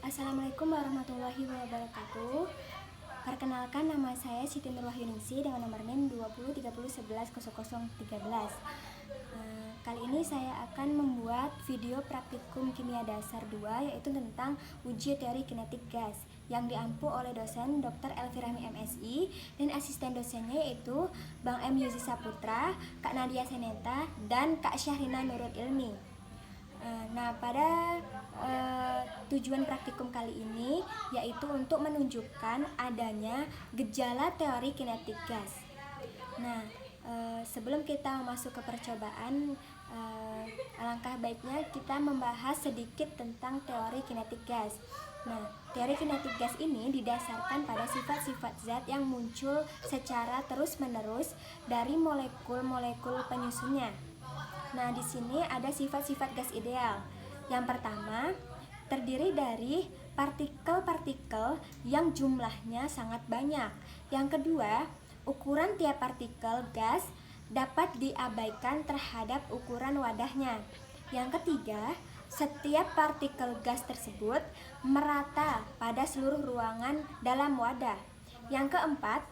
Assalamualaikum warahmatullahi wabarakatuh. Perkenalkan, nama saya Siti Nurwahyuningsi dengan nomor NIM 2030110013. Kali ini saya akan membuat video praktikum kimia dasar 2, yaitu tentang uji teori kinetik gas, yang diampu oleh dosen Dr. Elvirahmi MSI dan asisten dosennya yaitu Bang M. Yuzi Saputra, Kak Nadia Seneta, dan Kak Syahrina Nurul Ilmi. Nah, pada tujuan praktikum kali ini yaitu untuk menunjukkan adanya gejala teori kinetik gas. Nah, sebelum kita masuk ke percobaan, alangkah baiknya kita membahas sedikit tentang teori kinetik gas. Nah, teori kinetik gas ini didasarkan pada sifat-sifat zat yang muncul secara terus-menerus dari molekul-molekul penyusunnya. Nah, di sini ada sifat-sifat gas ideal. Yang pertama, terdiri dari partikel-partikel yang jumlahnya sangat banyak. Yang kedua, ukuran tiap partikel gas dapat diabaikan terhadap ukuran wadahnya. Yang ketiga, setiap partikel gas tersebut merata pada seluruh ruangan dalam wadah. Yang keempat,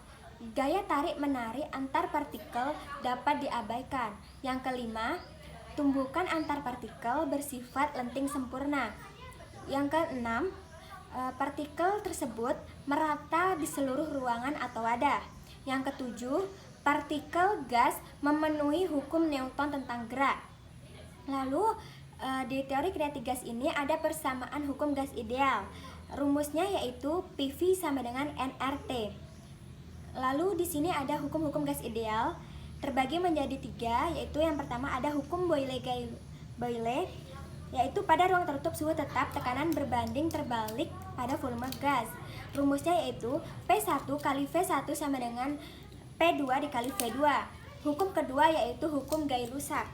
gaya tarik-menarik antar partikel dapat diabaikan. Yang kelima, tumbukan antar partikel bersifat lenting sempurna. Yang keenam, partikel tersebut merata di seluruh ruangan atau wadah. Yang ketujuh, partikel gas memenuhi hukum Newton tentang gerak. Lalu di teori kinetik gas ini ada persamaan hukum gas ideal. Rumusnya yaitu PV sama dengan nRT. Lalu di sini ada hukum-hukum gas ideal terbagi menjadi 3, yaitu yang pertama ada hukum Boyle, yaitu pada ruang tertutup suhu tetap tekanan berbanding terbalik pada volume gas. Rumusnya yaitu P1 kali V1 sama dengan P2 dikali V2. Hukum kedua yaitu hukum Gay-Lussac.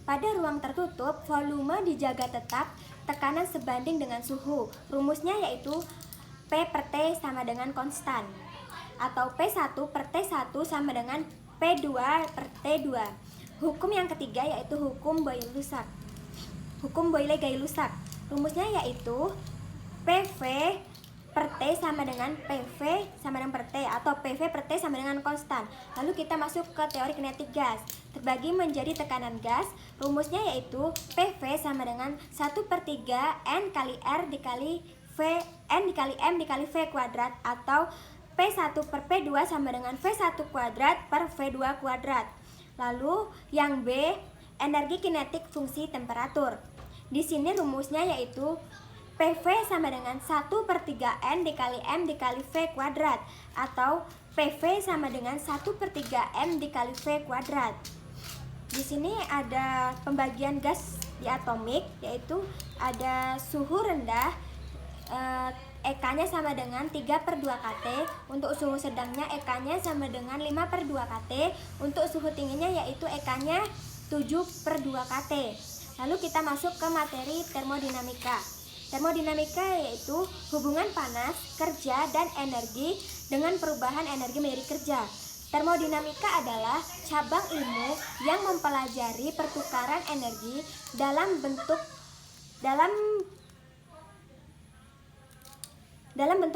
Pada ruang tertutup, volume dijaga tetap, tekanan sebanding dengan suhu. Rumusnya yaitu P per T sama dengan konstan, atau P1 per T1 sama dengan P2 per T2. Hukum yang ketiga yaitu hukum Boyle-Lussac. Hukum Boyle-Gay-Lussac. Rumusnya yaitu PV per T sama dengan PV sama dengan per T, atau PV per T sama dengan konstan. Lalu kita masuk ke teori kinetik gas. Terbagi menjadi tekanan gas. Rumusnya yaitu PV sama dengan 1/3 N kali R dikali V, N dikali M dikali V kuadrat, atau P1 per P2 sama dengan V1 kuadrat per V2 kuadrat. Lalu yang B, energi kinetik fungsi temperatur. Di sini rumusnya yaitu PV sama dengan 1/3 N dikali M dikali V kuadrat, atau PV sama dengan 1/3 M dikali V kuadrat. Di sini ada pembagian gas diatomik, yaitu ada suhu rendah, EK-nya sama dengan 3/2 kT. Untuk suhu sedangnya EK-nya sama dengan 5/2 kT. Untuk suhu tingginya yaitu EK-nya 7/2 kT. Lalu kita masuk ke materi termodinamika. Termodinamika yaitu hubungan panas, kerja, dan energi dengan perubahan energi menjadi kerja. Termodinamika adalah cabang ilmu yang mempelajari pertukaran energi dalam bentuk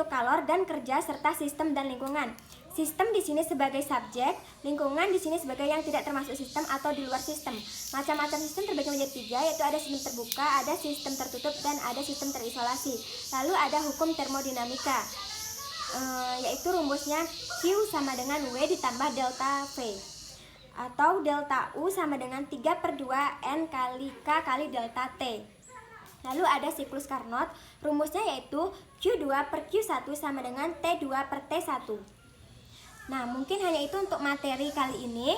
kalor dan kerja, serta sistem dan lingkungan. Sistem di sini sebagai subjek, lingkungan di sini sebagai yang tidak termasuk sistem atau di luar sistem. Macam-macam sistem terbagi menjadi 3, yaitu ada sistem terbuka, ada sistem tertutup, dan ada sistem terisolasi. Lalu ada hukum termodinamika, yaitu rumusnya Q sama dengan W ditambah delta V, atau delta U sama dengan 3/2 N kali K kali delta T. Lalu ada siklus Carnot, rumusnya yaitu Q2 per Q1 sama dengan T2 per T1. Nah, mungkin hanya itu untuk materi kali ini.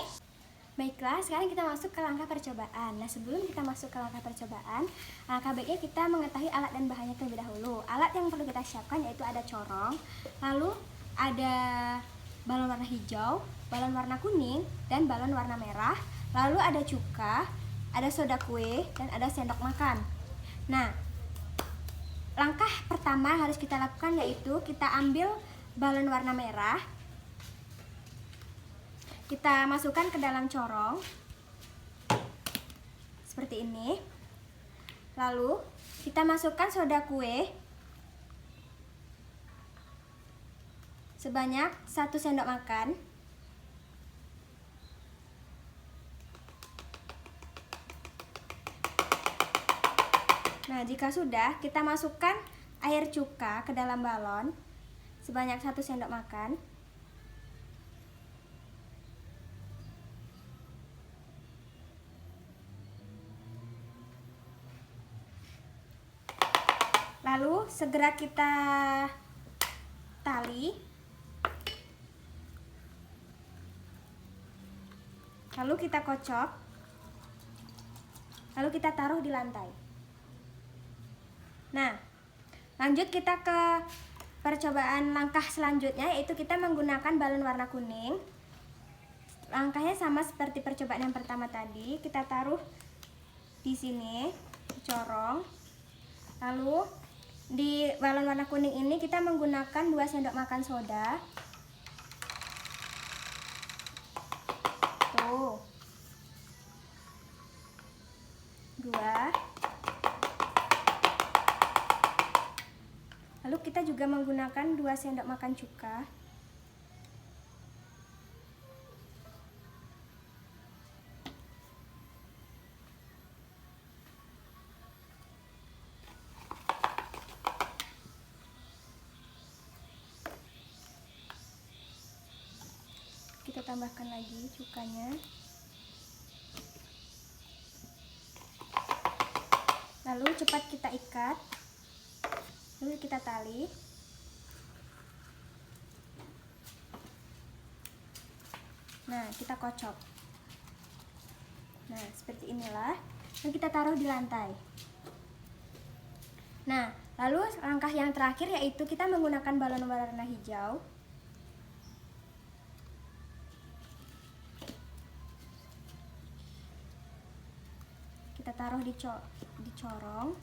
Baiklah, sekarang kita masuk ke langkah percobaan. Nah, sebelum kita masuk ke langkah percobaan, langkah baiknya kita mengetahui alat dan bahannya terlebih dahulu. Alat yang perlu kita siapkan yaitu ada corong, lalu ada balon warna hijau, balon warna kuning, dan balon warna merah. Lalu ada cuka, ada soda kue, dan ada sendok makan. Nah, langkah pertama harus kita lakukan yaitu kita ambil balon warna merah, kita masukkan ke dalam corong seperti ini. Lalu kita masukkan soda kue sebanyak 1 sendok makan. Nah, jika sudah, kita masukkan air cuka ke dalam balon sebanyak 1 sendok makan. Lalu segera kita tali. Lalu kita kocok. Lalu kita taruh di lantai. Nah, lanjut kita ke percobaan langkah selanjutnya, yaitu kita menggunakan balon warna kuning. Langkahnya sama seperti percobaan yang pertama tadi. Kita taruh di sini, corong. Lalu di balon warna kuning ini kita menggunakan 2 sendok makan soda. Tuh. 2. Lalu kita juga menggunakan 2 sendok makan cuka. Kita tambahkan lagi cukanya. Lalu cepat kita ikat. Lalu kita tali. Nah, kita kocok. Nah, seperti inilah. Lalu kita taruh di lantai. Nah, lalu langkah yang terakhir yaitu kita menggunakan balon warna hijau. Kita taruh di corong.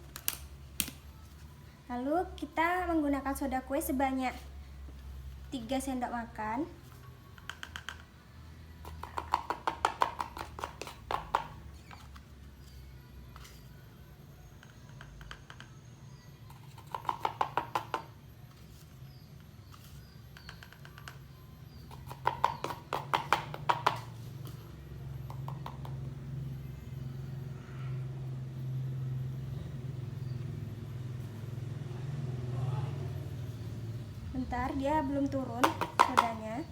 Lalu kita menggunakan soda kue sebanyak 3 sendok makan. Bentar, dia belum turun sodanya.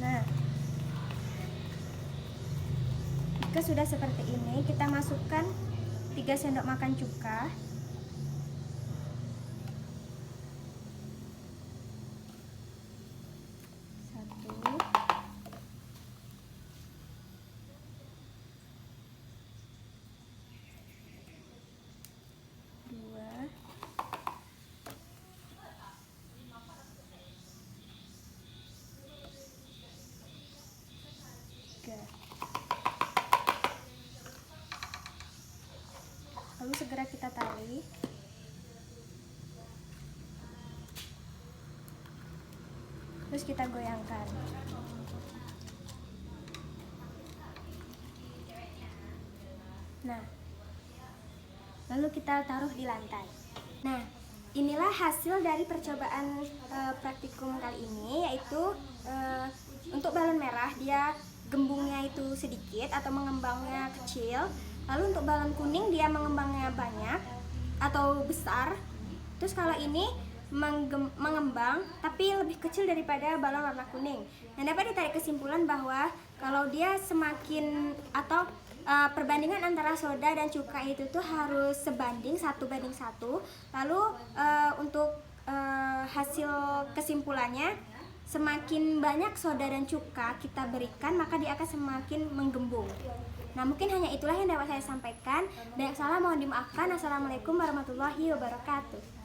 Nah, jika sudah seperti ini, kita masukkan 3 sendok makan cuka. Lalu segera kita tali. Terus kita goyangkan. Nah, lalu kita taruh di lantai. Nah, inilah hasil dari percobaan praktikum kali ini, yaitu untuk balon merah dia gembungnya itu sedikit atau mengembangnya kecil. Lalu untuk balon kuning dia mengembangnya banyak atau besar. Terus kalau ini mengembang tapi lebih kecil daripada balon warna kuning. Dan dapat ditarik kesimpulan bahwa kalau dia semakin atau perbandingan antara soda dan cuka itu tuh harus sebanding 1:1. Lalu untuk hasil kesimpulannya, semakin banyak soda dan cuka kita berikan, maka dia akan semakin menggembung. Nah, mungkin hanya itulah yang dapat saya sampaikan. Dan yang salah mohon dimaafkan. Assalamualaikum warahmatullahi wabarakatuh.